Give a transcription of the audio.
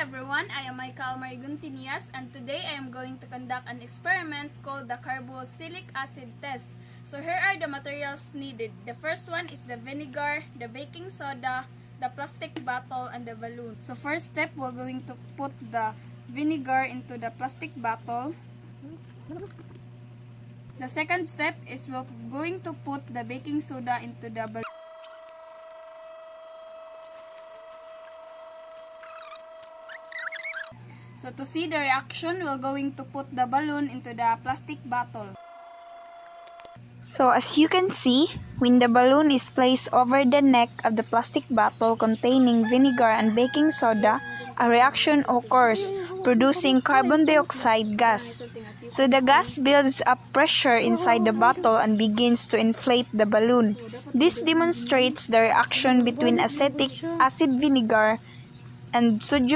everyone, I am Michael Mariguntinias and today I am going to conduct an experiment called the carboxylic acid test. So here are the materials needed. The first one is the vinegar, the baking soda, the plastic bottle, and the balloon. So first step, we're going to put the vinegar into the plastic bottle. The second step is we're going to put the baking soda into the balloon. So to see the reaction, we're going to put the balloon into the plastic bottle. So as you can see, when the balloon is placed over the neck of the plastic bottle containing vinegar and baking soda, a reaction occurs, producing carbon dioxide gas. So the gas builds up pressure inside the bottle and begins to inflate the balloon. This demonstrates the reaction between acetic acid vinegar and sodium